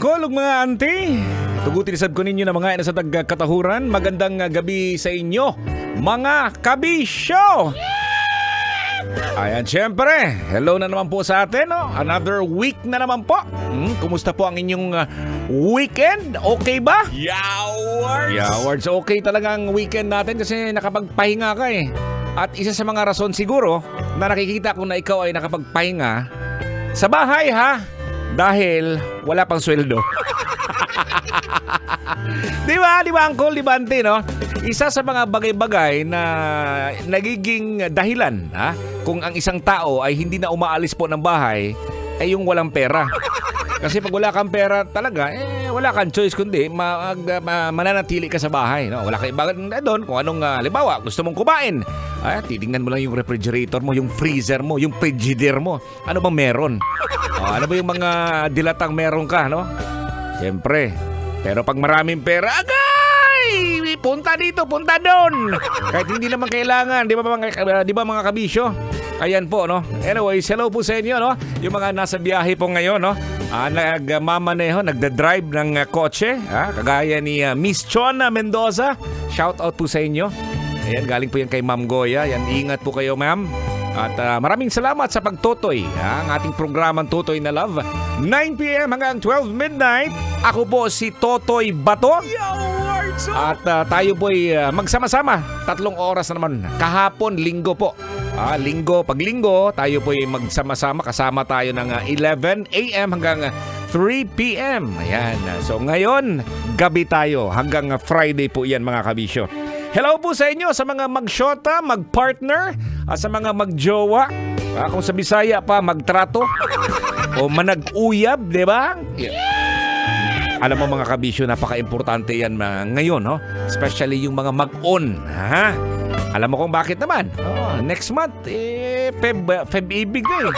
angkol ug mga auntie. Tugutin isab ko ninyo na mga ina sa tagkatahuran. Magandang gabi sa inyo, mga kabisyo. Ayan, syempre, hello na naman po sa atin, no? Another week na naman po. Kumusta po ang inyong weekend? Okay ba? Yawards, okay talaga ang weekend natin kasi nakapagpahinga ka eh. At isa sa mga rason siguro na nakikita ko na ikaw ay nakapagpahinga sa bahay ha, dahil wala pang sweldo. Di ba, Uncle? Di ba, Auntie, no? Isa sa mga bagay-bagay na nagiging dahilan ha, kung ang isang tao ay hindi na umaalis po ng bahay ay yung walang pera. Kasi pag wala kang pera talaga, wala kang choice kundi mananatili ka sa bahay. No? Wala kang ibagan doon kung anong, halimbawa, gusto mong kumain. Titingnan mo lang yung refrigerator mo, yung freezer mo, yung frigidaire mo. Ano bang meron? Ano ba yung mga dilatang meron ka, no? Siyempre. Pero pag maraming pera, agay! Punta dito, punta doon! Kahit hindi naman kailangan, di ba mga kabisyo? Ayan po, no? Anyways, hello po sa inyo, no? Yung mga nasa biyahe po ngayon, no? Nagmamaneho, nagda-drive ng kotse, kagaya ni Miss Chona Mendoza. Shout out po sa inyo. Ayan, galing po yan kay Ma'am Goya. Yan, ingat po kayo, ma'am. At maraming salamat sa pagtutoy. Ang ating programang Tutoy na Love. 9 p.m. hanggang 12 midnight. Ako po si Totoy Bato. At tayo po'y magsama-sama. 3 oras na naman. Kahapon, linggo po. Pag linggo, tayo po'y magsama-sama. Kasama tayo ng 11 a.m. hanggang 3 p.m. Ayan. So ngayon, gabi tayo. Hanggang Friday po yan, mga kabisyo. Hello po sa inyo, sa mga magsyota, magpartner, at sa mga magjowa. Kung sa Bisaya pa, magtrato o manag-uyab, di ba? Alam mo mga kabisyo, napaka-importante yan ngayon, no? Especially yung mga mag-on. Alam mo kung bakit naman? Next month, Feb-ibig na eh.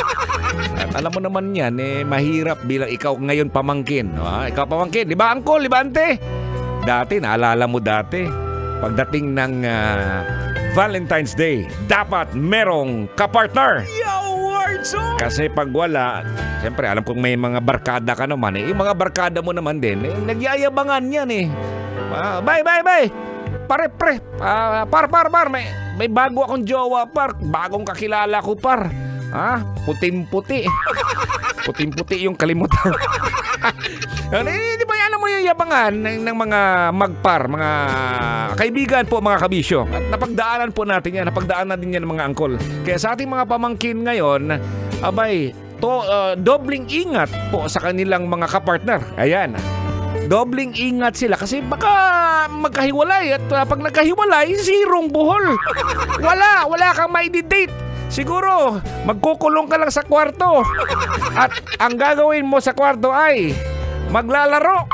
At alam mo naman yan, mahirap bilang ikaw ngayon pamangkin. Ikaw pamangkin, di ba Uncle, di ba Ante? Dati, naalala mo dati, pagdating ng Valentine's Day, dapat merong kapartner. Kasi pag wala, siyempre alam kong may mga barkada ka naman eh. Yung mga barkada mo naman din, nagyayabangan yan eh. Bye. Par. May bago akong jowa, par. Bagong kakilala ko, par. Puting-puti. Puting-puti yung kalimutan. Di ba alam mo yung yabangan ng mga magpar, mga kaibigan po, mga kabisyo. At napagdaanan po natin yan, napagdaanan din yan ng mga angkol. Kaya sa ating mga pamangkin ngayon, dobling ingat po sa kanilang mga kapartner. Ayan, dobling ingat sila kasi baka magkahiwalay at pag nagkahiwalay, zerong buhol. Wala kang mai-date. Siguro, magkukulong ka lang sa kwarto. At ang gagawin mo sa kwarto ay maglalaro.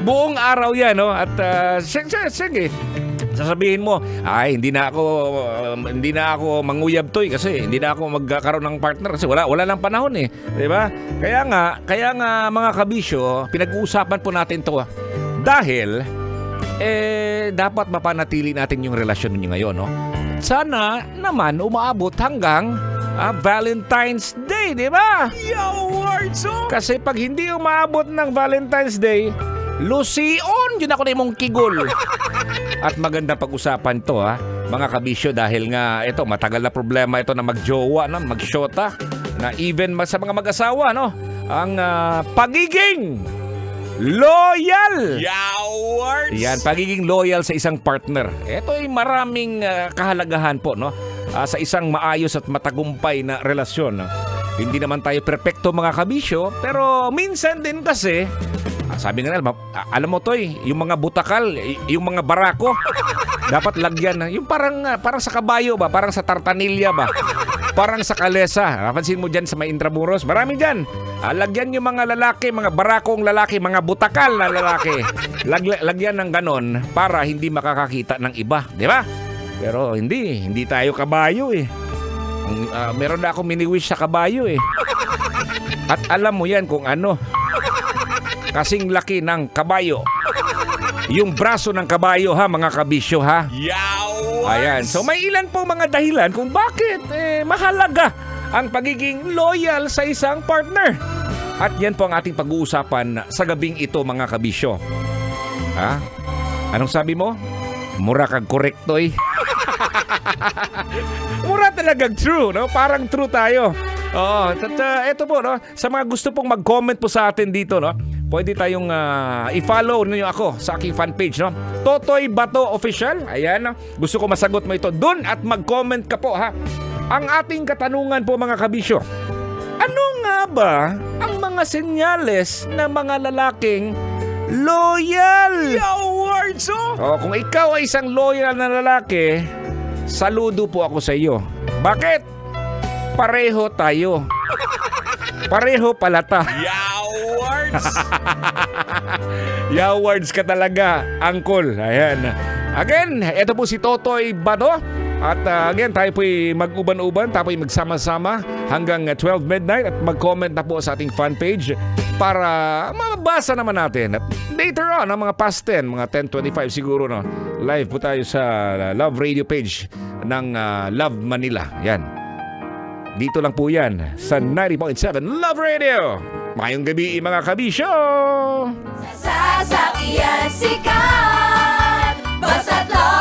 Buong araw yan, no? At sige, sasabihin mo, hindi na ako manguyab toy kasi hindi na ako magkakaroon ng partner kasi wala lang panahon eh, 'di ba? Kaya nga mga kabisyo, pinag-uusapan po natin 'to dahil dapat mapanatili natin yung relasyon niyo ngayon, no? Sana naman umaabot hanggang Valentine's Day, di ba? Kasi pag hindi umaabot ng Valentine's Day, Lucion, yun ako na mong kigol. At maganda pag-usapan to mga kabisyo, dahil nga ito, matagal na problema ito na magjowa, magsyota, na even sa mga mag-asawa, no? Ang pagiging loyal. Yan, pagiging loyal sa isang partner. Ito ay maraming kahalagahan po, no? Sa isang maayos at matagumpay na relasyon. Hindi naman tayo perpekto, mga kabisyo, pero minsan din kasi, sabi nga nila, alam mo Toy, yung mga butakal, yung mga barako, dapat lagyan, yung parang sa kabayo ba, parang sa tartanilya ba, parang sa kalesa. Napansin mo dyan sa may Intramuros, marami dyan. Lagyan yung mga lalaki, mga barakong lalaki, mga butakal na lalaki. Lagyan ng ganon para hindi makakakita ng iba, di ba? Pero hindi tayo kabayo eh. Meron na akong mini-wish sa kabayo eh. At alam mo yan kung ano, kasing laki ng kabayo. Yung braso ng kabayo mga kabisyo Ayan. So may ilan po mga dahilan kung bakit mahalaga ang pagiging loyal sa isang partner. At yan po ang ating pag-uusapan sa gabing ito, mga kabisyo. Ha? Anong sabi mo? Mura kag korektoy. Mura talagang true, no? Parang true tayo. Oo, ito po, no? Sa mga gusto pong mag-comment po sa atin dito, no? Pwede tayong i-follow niyo ako sa aking fan page, no? Totoy Bato Official. Ayan, no? Gusto ko masagot mo ito dun at mag-comment ka po, ha? Ang ating katanungan po, mga kabisyo. Ano nga ba ang mga senyales na mga lalaking loyal? Awards, oh! Kung ikaw ay isang loyal na lalaki, saludo po ako sa iyo. Bakit? Pareho tayo. Pareho palata. Awards! Yawards ka talaga, Uncle. Ayan. Again, ito po si Totoy Bato. At again, tayo po'y mag-uban-uban, tayo po'y magsama-sama hanggang 12 midnight at mag-comment na po sa ating fan page para mabasa naman natin. At later on, mga past 10, mga 10:25 siguro, no, live po tayo sa Love Radio page ng Love Manila. Yan. Dito lang po yan sa 90.7 Love Radio. Mayong gabi, mga kabisyo! Sasakyan sikat, basta't love.